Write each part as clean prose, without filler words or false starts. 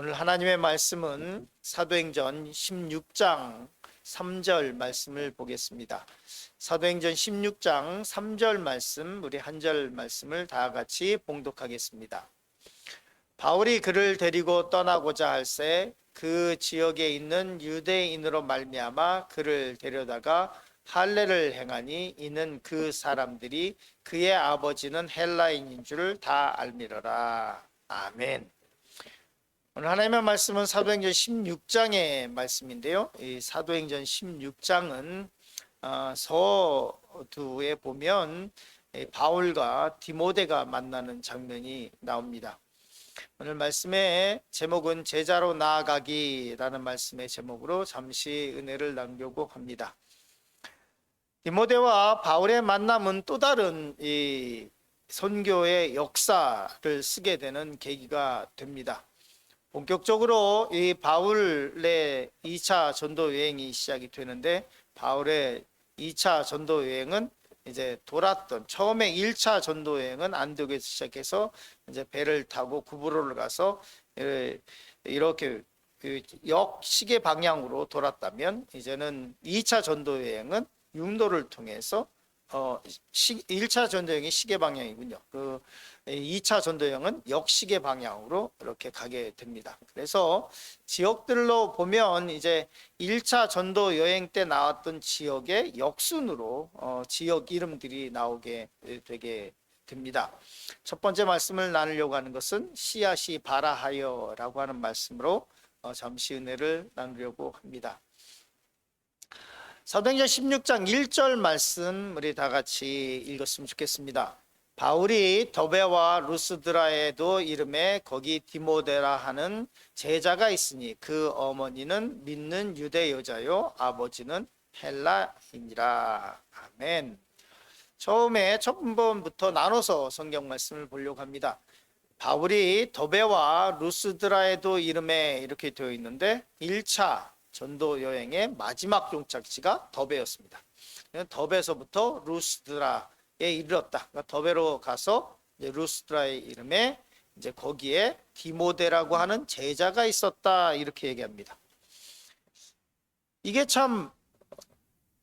오늘 하나님의 말씀은 사도행전 16장 3절 말씀을 보겠습니다. 사도행전 16장 3절 말씀, 우리 한 절 말씀을 다 같이 봉독하겠습니다. 바울이 그를 데리고 떠나고자 할새 그 지역에 있는 유대인으로 말미암아 그를 데려다가 할례를 행하니 이는 그 사람들이 그의 아버지는 헬라인인 줄 다 알미러라. 아멘. 오늘 하나님의 말씀은 사도행전 16장의 말씀인데요. 이 사도행전 16장은 서두에 보면 바울과 디모데가 만나는 장면이 나옵니다. 오늘 말씀의 제목은 제자로 나아가기라는 말씀의 제목으로 잠시 은혜를 나누려고 합니다. 디모데와 바울의 만남은 또 다른 이 선교의 역사를 쓰게 되는 계기가 됩니다. 본격적으로 이 바울의 2차 전도 여행이 시작이 되는데, 바울의 2차 전도 여행은 이제 돌았던 처음에 1차 전도 여행은 안디옥에서 시작해서 이제 배를 타고 구브로를 가서 이렇게 역시계 방향으로 돌았다면, 이제는 2차 전도 여행은 육로를 통해서 1차 전도 여행이 시계 방향이군요. 2차 전도 여행은 역시계 방향으로 이렇게 가게 됩니다. 그래서 지역들로 보면 이제 1차 전도 여행 때 나왔던 지역의 역순으로 지역 이름들이 나오게 되게 됩니다. 첫 번째 말씀을 나누려고 하는 것은 씨앗이 발아하여라고 하는 말씀으로 잠시 은혜를 나누려고 합니다. 사도행전 16장 1절 말씀 우리 다 같이 읽었으면 좋겠습니다. 바울이 더베와 루스드라에도 이름에 거기 디모데라 하는 제자가 있으니 그 어머니는 믿는 유대 여자요 아버지는 헬라인이라. 아멘. 처음에 첫 번부터 나눠서 성경 말씀을 보려고 합니다. 바울이 더베와 루스드라에도 이름에 이렇게 되어 있는데 1차 전도 여행의 마지막 종착지가 더베였습니다. 더베에서부터 루스드라에 이르렀다. 그러니까 더베로 가서 이제 루스드라의 이름에 이제 거기에 디모데라고 하는 제자가 있었다, 이렇게 얘기합니다. 이게 참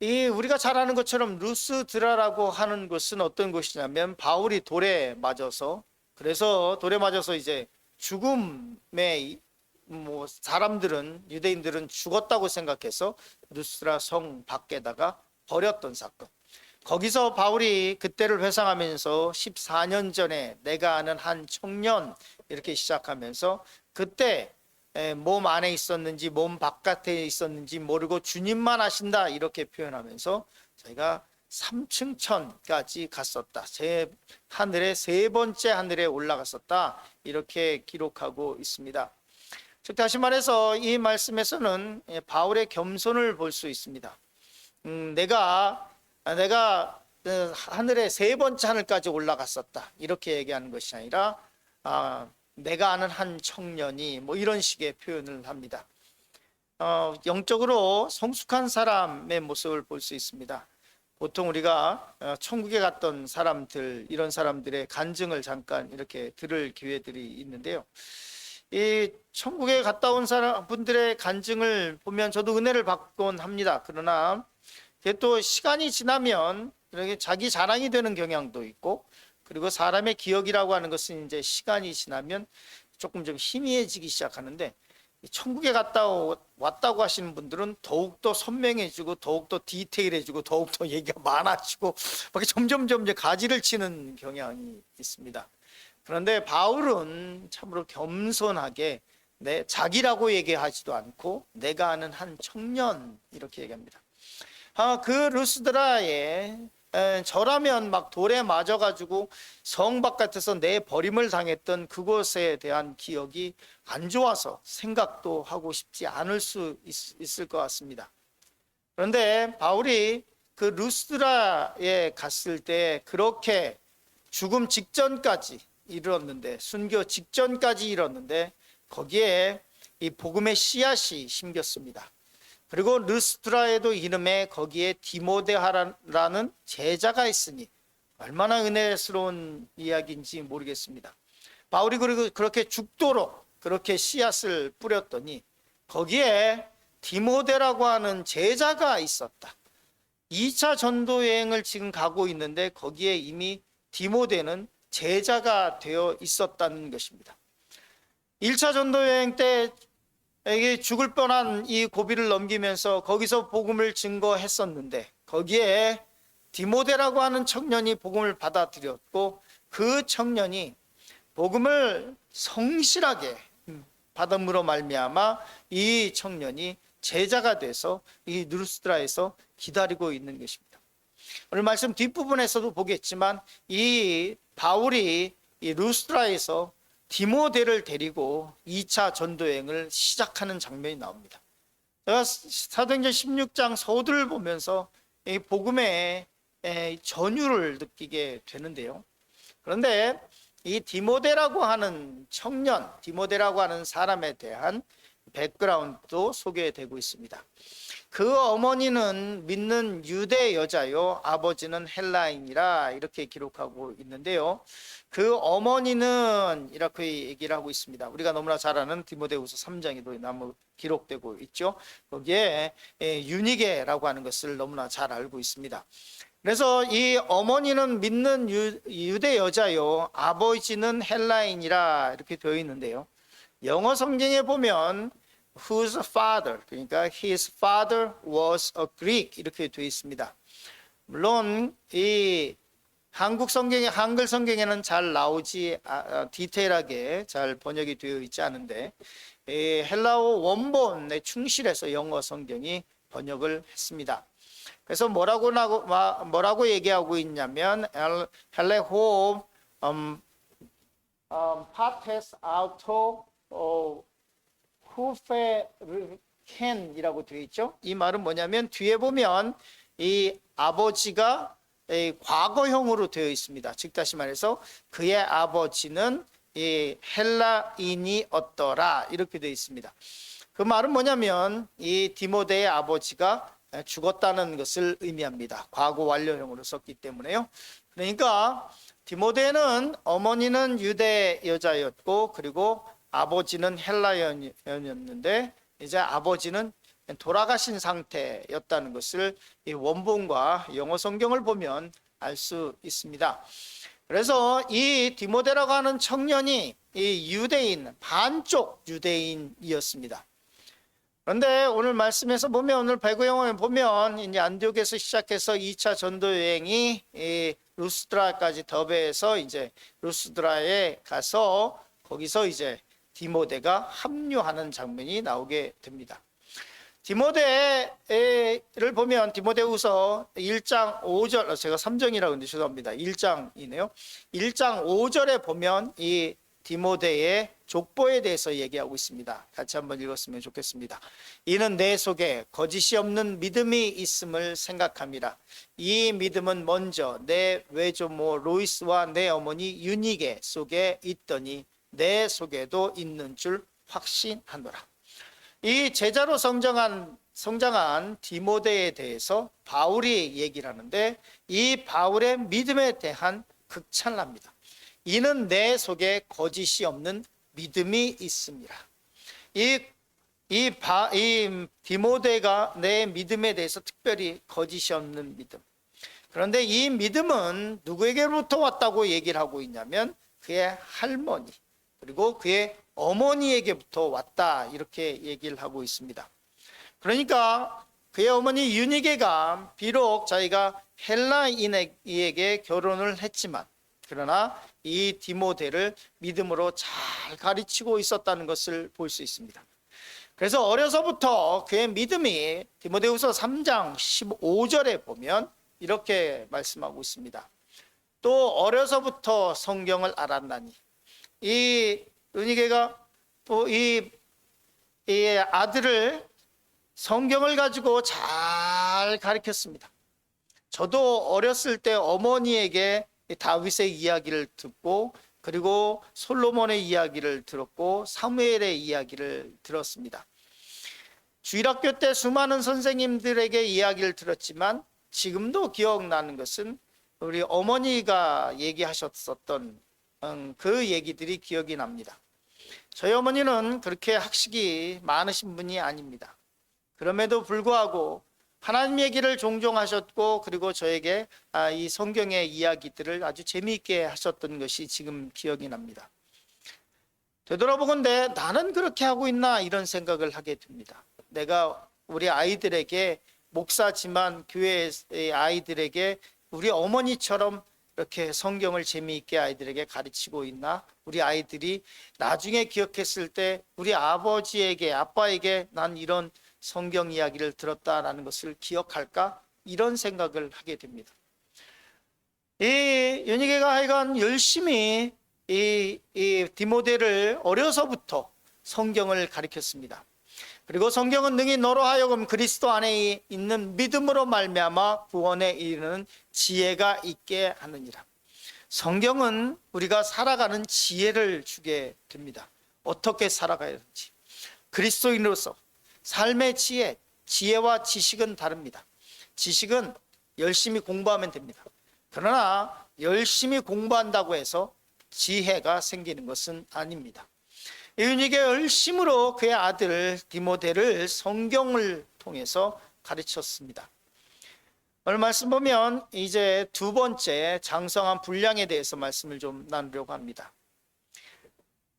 우리가 잘 아는 것처럼 루스드라라고 하는 곳은 어떤 곳이냐면, 바울이 돌에 맞아서, 그래서 돌에 맞아서 이제 죽음의 사람들은, 유대인들은 죽었다고 생각해서 루스드라 성 밖에다가 버렸던 사건. 거기서 바울이 그때를 회상하면서 14년 전에 내가 아는 한 청년, 이렇게 시작하면서 그때 몸 안에 있었는지 몸 바깥에 있었는지 모르고 주님만 아신다, 이렇게 표현하면서 저희가 3층 천까지 갔었다, 제 하늘의 세 번째 하늘에 올라갔었다, 이렇게 기록하고 있습니다. 즉 다시 말해서 이 말씀에서는 바울의 겸손을 볼 수 있습니다. 내가 하늘의 세 번째 하늘까지 올라갔었다, 이렇게 얘기하는 것이 아니라 내가 아는 한 청년이 이런 식의 표현을 합니다. 영적으로 성숙한 사람의 모습을 볼 수 있습니다. 보통 우리가 천국에 갔던 사람들, 이런 사람들의 간증을 잠깐 이렇게 들을 기회들이 있는데요. 이 천국에 갔다 온 분들의 간증을 보면 저도 은혜를 받곤 합니다. 그러나 또 시간이 지나면 이렇게 자기 자랑이 되는 경향도 있고, 그리고 사람의 기억이라고 하는 것은 이제 시간이 지나면 조금 좀 희미해지기 시작하는데, 천국에 갔다 왔다고 하시는 분들은 더욱더 선명해지고 더욱더 디테일해지고 더욱더 얘기가 많아지고 점점 가지를 치는 경향이 있습니다. 그런데 바울은 참으로 겸손하게 자기라고 얘기하지도 않고 내가 아는 한 청년, 이렇게 얘기합니다. 그 루스드라에 저라면 막 돌에 맞아가지고 성 바깥에서 내버림을 당했던 그곳에 대한 기억이 안 좋아서 생각도 하고 싶지 않을 수 있을 것 같습니다. 그런데 바울이 그 루스드라에 갔을 때 그렇게 죽음 직전까지 이르렀는데, 순교 직전까지 이르렀는데 거기에 이 복음의 씨앗이 심겼습니다. 그리고 루스드라에도 이름에 거기에 디모데라는 제자가 있으니, 얼마나 은혜스러운 이야기인지 모르겠습니다. 바울이 그리고 그렇게 죽도록 그렇게 씨앗을 뿌렸더니 거기에 디모데라고 하는 제자가 있었다. 2차 전도 여행을 지금 가고 있는데 거기에 이미 디모데는 제자가 되어 있었다는 것입니다. 1차 전도 여행 때 이게 죽을 뻔한 이 고비를 넘기면서 거기서 복음을 증거했었는데 거기에 디모데라고 하는 청년이 복음을 받아들였고 그 청년이 복음을 성실하게 받음으로 말미암아 이 청년이 제자가 돼서 이 누스드라에서 기다리고 있는 것입니다. 오늘 말씀 뒷부분에서도 보겠지만 이 바울이 이 루스드라에서 디모데를 데리고 2차 전도여행을 시작하는 장면이 나옵니다. 제가 사도행전 16장 서두를 보면서 이 복음의 전율을 느끼게 되는데요. 그런데 이 디모데라고 하는 청년, 디모데라고 하는 사람에 대한 백그라운드도 소개되고 있습니다. 그 어머니는 믿는 유대 여자요, 아버지는 헬라인이라 이렇게 기록하고 있는데요. 그 어머니는 이렇게 얘기를 하고 있습니다. 우리가 너무나 잘 아는 디모데후서 3장에도 기록되고 있죠. 거기에 유니게라고 하는 것을 너무나 잘 알고 있습니다. 그래서 이 어머니는 믿는 유대 여자요, 아버지는 헬라인이라 이렇게 되어 있는데요. 영어 성경에 보면 whose father, 그러니까 his father was a Greek 이렇게 되어 있습니다. 물론 이 한글 성경에는 잘 나오지 디테일하게 잘 번역이 되어 있지 않은데 헬라어 원본에 충실해서 영어 성경이 번역을 했습니다. 그래서 뭐라고 얘기하고 있냐면 헬레호 파테스 아우토 후페르켄이라고 되어 있죠. 이 말은 뭐냐면 뒤에 보면 이 아버지가 과거형으로 되어 있습니다. 즉 다시 말해서 그의 아버지는 이 헬라인이었더라 이렇게 되어 있습니다. 그 말은 뭐냐면 이 디모데의 아버지가 죽었다는 것을 의미합니다. 과거 완료형으로 썼기 때문에요. 그러니까 디모데는 어머니는 유대 여자였고 그리고 아버지는 헬라인이었는데 이제 아버지는 돌아가신 상태였다는 것을 이 원본과 영어 성경을 보면 알 수 있습니다. 그래서 이 디모데라고 하는 청년이 이 유대인, 반쪽 유대인이었습니다. 그런데 오늘 말씀에서 보면 오늘 배구영어에 보면 이제 안디옥에서 시작해서 2차 전도 여행이 루스드라까지 더베에서 이제 루스드라에 가서 거기서 이제 디모데가 합류하는 장면이 나오게 됩니다. 디모데를 보면 디모데후서 1장 5절, 제가 3장이라고 했는데 죄송합니다. 1장이네요. 1장 5절에 보면 이 디모데의 족보에 대해서 얘기하고 있습니다. 같이 한번 읽었으면 좋겠습니다. 이는 내 속에 거짓이 없는 믿음이 있음을 생각합니다. 이 믿음은 먼저 내 외조모 로이스와 내 어머니 유니게 속에 있더니 내 속에도 있는 줄 확신하노라. 이 제자로 성장한 디모데에 대해서 바울이 얘기를 하는데 이 바울의 믿음에 대한 극찬랍니다. 이는 내 속에 거짓이 없는 믿음이 있습니다. 이 디모데가 내 믿음에 대해서 특별히 거짓이 없는 믿음. 그런데 이 믿음은 누구에게로부터 왔다고 얘기를 하고 있냐면 그의 할머니 그리고 그의 어머니에게부터 왔다 이렇게 얘기를 하고 있습니다. 그러니까 그의 어머니 유니게가 비록 자기가 헬라인에게 결혼을 했지만 그러나 이 디모데를 믿음으로 잘 가르치고 있었다는 것을 볼 수 있습니다. 그래서 어려서부터 그의 믿음이 디모데후서 3장 15절에 보면 이렇게 말씀하고 있습니다. 또 어려서부터 성경을 알았나니 이 유니게가 또 이 아들을 성경을 가지고 잘 가르쳤습니다. 저도 어렸을 때 어머니에게 다윗의 이야기를 듣고 그리고 솔로몬의 이야기를 들었고 사무엘의 이야기를 들었습니다. 주일학교 때 수많은 선생님들에게 이야기를 들었지만 지금도 기억나는 것은 우리 어머니가 얘기하셨었던 그 얘기들이 기억이 납니다. 저희 어머니는 그렇게 학식이 많으신 분이 아닙니다. 그럼에도 불구하고 하나님 얘기를 종종 하셨고, 그리고 저에게 이 성경의 이야기들을 아주 재미있게 하셨던 것이 지금 기억이 납니다. 되돌아보건대 나는 그렇게 하고 있나 이런 생각을 하게 됩니다. 내가 우리 아이들에게, 목사지만 교회의 아이들에게 우리 어머니처럼 이렇게 성경을 재미있게 아이들에게 가르치고 있나? 우리 아이들이 나중에 기억했을 때 우리 아버지에게, 아빠에게 난 이런 성경 이야기를 들었다라는 것을 기억할까? 이런 생각을 하게 됩니다. 이 윤희계가 하여간 열심히 이 디모데를 어려서부터 성경을 가르쳤습니다. 그리고 성경은 능히 너로 하여금 그리스도 안에 있는 믿음으로 말미암아 구원에 이르는 지혜가 있게 하느니라. 성경은 우리가 살아가는 지혜를 주게 됩니다. 어떻게 살아가야 하는지. 그리스도인으로서 삶의 지혜, 지혜와 지식은 다릅니다. 지식은 열심히 공부하면 됩니다. 그러나 열심히 공부한다고 해서 지혜가 생기는 것은 아닙니다. 윤희계 열심으로 그의 아들 디모데를 성경을 통해서 가르쳤습니다. 오늘 말씀 보면 이제 두 번째 장성한 분량에 대해서 말씀을 좀 나누려고 합니다.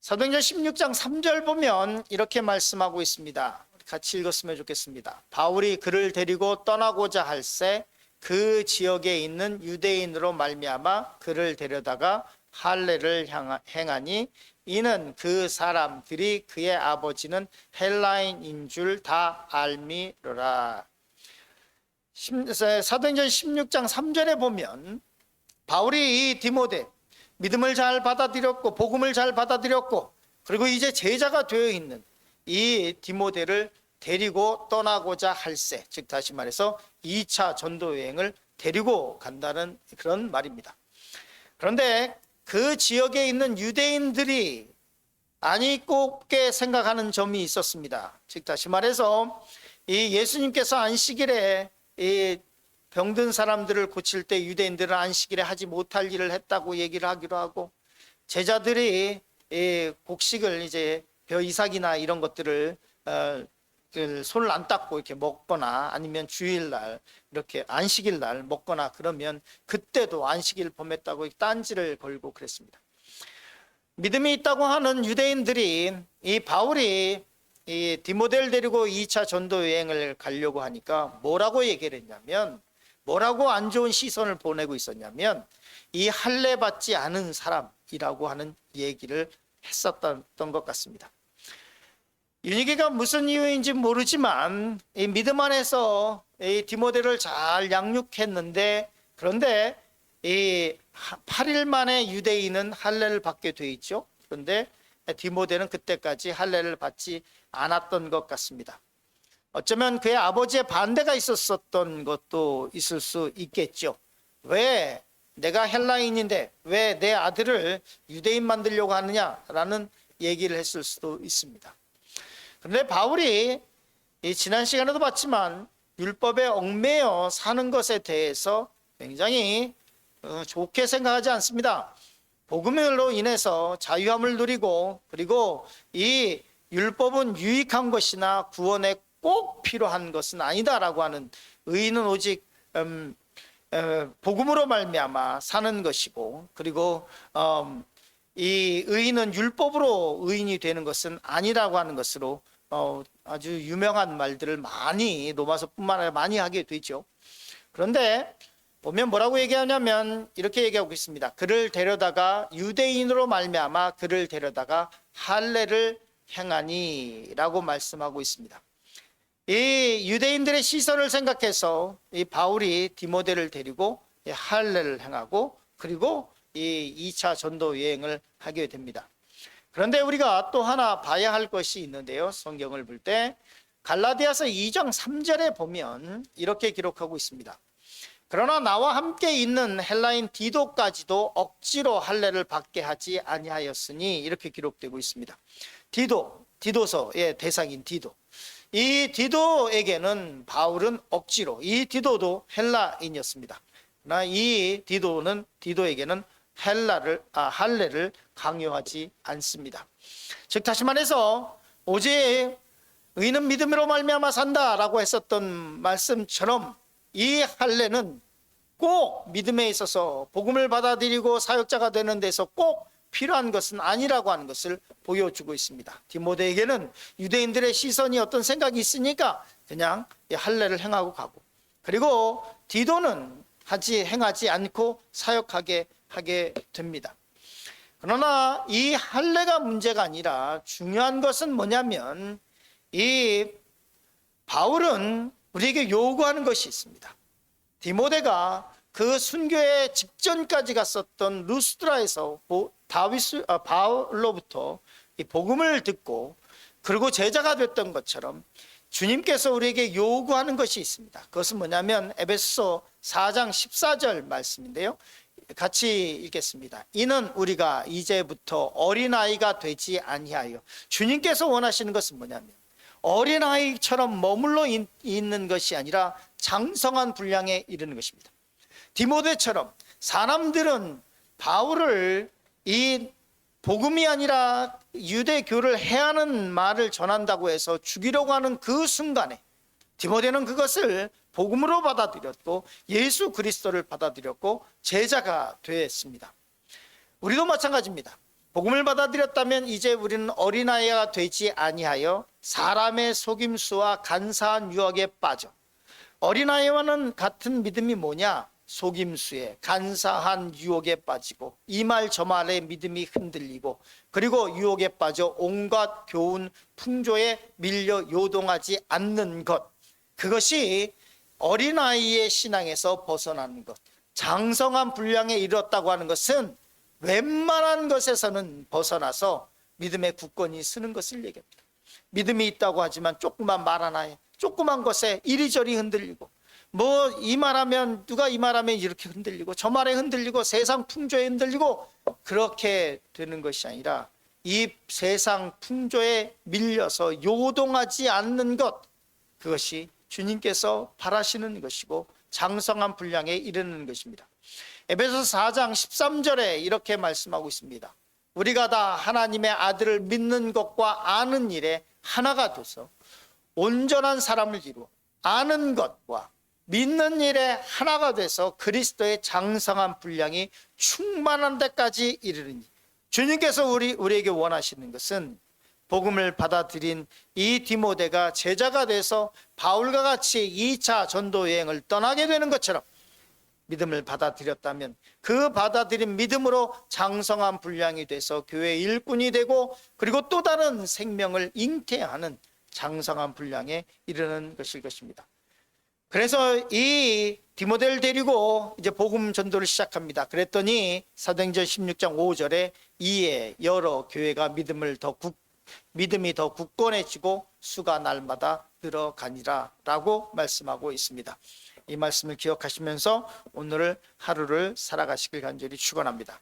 사도행전 16장 3절 보면 이렇게 말씀하고 있습니다. 같이 읽었으면 좋겠습니다. 바울이 그를 데리고 떠나고자 할새 그 지역에 있는 유대인으로 말미암아 그를 데려다가 할례를 행하니 이는 그 사람들이 그의 아버지는 헬라인인 줄 다 알미로라. 사도행전 16장 3절에 보면 바울이 이 디모데 믿음을 잘 받아들였고 복음을 잘 받아들였고 그리고 이제 제자가 되어 있는 이 디모데를 데리고 떠나고자 할새, 즉 다시 말해서 2차 전도 여행을 데리고 간다는 그런 말입니다. 그런데 그 지역에 있는 유대인들이 아니 곱게 생각하는 점이 있었습니다. 즉 다시 말해서 이 예수님께서 안식일에 이 병든 사람들을 고칠 때 유대인들은 안식일에 하지 못할 일을 했다고 얘기를 하기도 하고, 제자들이 이 곡식을 이제 벼 이삭이나 이런 것들을 손을 안 닦고 이렇게 먹거나 아니면 주일날 이렇게 안식일날 먹거나 그러면 그때도 안식일 범했다고 딴지를 걸고 그랬습니다. 믿음이 있다고 하는 유대인들이 이 바울이 이 디모데를 데리고 2차 전도 여행을 가려고 하니까 뭐라고 얘기를 했냐면, 뭐라고 안 좋은 시선을 보내고 있었냐면 이 할례 받지 않은 사람이라고 하는 얘기를 했었던 것 같습니다. 윤희계가 무슨 이유인지 모르지만 이 믿음 안에서 이 디모데를 잘 양육했는데, 그런데 이 8일 만에 유대인은 할례를 받게 돼 있죠. 그런데 디모데는 그때까지 할례를 받지 않았던 것 같습니다. 어쩌면 그의 아버지의 반대가 있었던 것도 있을 수 있겠죠. 왜 내가 헬라인인데 왜 내 아들을 유대인 만들려고 하느냐라는 얘기를 했을 수도 있습니다. 그런데 바울이 지난 시간에도 봤지만 율법에 얽매여 사는 것에 대해서 굉장히 좋게 생각하지 않습니다. 복음으로 인해서 자유함을 누리고, 그리고 이 율법은 유익한 것이나 구원에 꼭 필요한 것은 아니다라고 하는, 의인은 오직 복음으로 말미암아 사는 것이고, 그리고 이 의인은 율법으로 의인이 되는 것은 아니라고 하는 것으로 아주 유명한 말들을 많이 로마서뿐만 아니라 많이 하게 되죠. 그런데 보면 뭐라고 얘기하냐면 이렇게 얘기하고 있습니다. 그를 데려다가 유대인으로 말미암아 그를 데려다가 할례를 행하니 라고 말씀하고 있습니다. 이 유대인들의 시선을 생각해서 이 바울이 디모데를 데리고 할례를 행하고 그리고 이 2차 전도 여행을 하게 됩니다. 그런데 우리가 또 하나 봐야 할 것이 있는데요. 성경을 볼 때 갈라디아서 2장 3절에 보면 이렇게 기록하고 있습니다. 그러나 나와 함께 있는 헬라인 디도까지도 억지로 할례를 받게 하지 아니하였으니, 이렇게 기록되고 있습니다. 디도서의 대상인 디도. 이 디도에게는 바울은 억지로, 이 디도도 헬라인이었습니다. 그러나 이 디도에게는 할례를 강요하지 않습니다. 즉 다시 말해서 오직 의는 믿음으로 말미암아 산다라고 했었던 말씀처럼 이 할례는 꼭 믿음에 있어서 복음을 받아들이고 사역자가 되는 데서 꼭 필요한 것은 아니라고 하는 것을 보여주고 있습니다. 디모데에게는 유대인들의 시선이 어떤 생각이 있으니까 그냥 이 할례를 행하고 가고, 그리고 디도는 행하지 않고 사역하게 하게 됩니다. 그러나 이 할례가 문제가 아니라 중요한 것은 뭐냐면, 이 바울은 우리에게 요구하는 것이 있습니다. 디모데가 그 순교의 직전까지 갔었던 루스드라에서 바울로부터 이 복음을 듣고 그리고 제자가 됐던 것처럼 주님께서 우리에게 요구하는 것이 있습니다. 그것은 뭐냐면 에베소서 4장 14절 말씀인데요, 같이 읽겠습니다. 이는 우리가 이제부터 어린아이가 되지 아니하여, 주님께서 원하시는 것은 뭐냐면 어린아이처럼 머물러 있는 것이 아니라 장성한 분량에 이르는 것입니다. 디모데처럼 사람들은 바울을 이 복음이 아니라 유대교를 해하는 말을 전한다고 해서 죽이려고 하는 그 순간에 디모데는 그것을 복음으로 받아들였고 예수 그리스도를 받아들였고 제자가 되었습니다. 우리도 마찬가지입니다. 복음을 받아들였다면 이제 우리는 어린아이가 되지 아니하여 사람의 속임수와 간사한 유혹에 빠져, 어린아이와는 같은 믿음이 뭐냐? 속임수에 간사한 유혹에 빠지고 이 말 저 말에 믿음이 흔들리고 그리고 유혹에 빠져 온갖 교훈 풍조에 밀려 요동하지 않는 것, 그것이 어린아이의 신앙에서 벗어나는 것. 장성한 분량에 이르렀다고 하는 것은 웬만한 것에서는 벗어나서 믿음의 굳건히 서는 것을 얘기합니다. 믿음이 있다고 하지만 조그만 말 하나에, 조그만 것에 이리저리 흔들리고, 뭐 이 말하면, 누가 이 말하면 이렇게 흔들리고 저 말에 흔들리고 세상 풍조에 흔들리고, 그렇게 되는 것이 아니라 이 세상 풍조에 밀려서 요동하지 않는 것, 그것이 주님께서 바라시는 것이고 장성한 분량에 이르는 것입니다. 에베소서 4장 13절에 이렇게 말씀하고 있습니다. 우리가 다 하나님의 아들을 믿는 것과 아는 일에 하나가 돼서 온전한 사람을 이루어 아는 것과 믿는 일에 하나가 돼서 그리스도의 장성한 분량이 충만한 데까지 이르르니, 주님께서 우리에게 원하시는 것은 복음을 받아들인 이 디모데가 제자가 돼서 바울과 같이 2차 전도 여행을 떠나게 되는 것처럼 믿음을 받아들였다면 그 받아들인 믿음으로 장성한 분량이 돼서 교회의 일꾼이 되고 그리고 또 다른 생명을 잉태하는 장성한 분량에 이르는 것일 것입니다. 그래서 이 디모데를 데리고 이제 복음 전도를 시작합니다. 그랬더니 사도행전 16장 5절에 이에 여러 교회가 믿음이 더 굳건해지고 수가 날마다 늘어가니라 라고 말씀하고 있습니다. 이 말씀을 기억하시면서 오늘 하루를 살아가시길 간절히 축원합니다.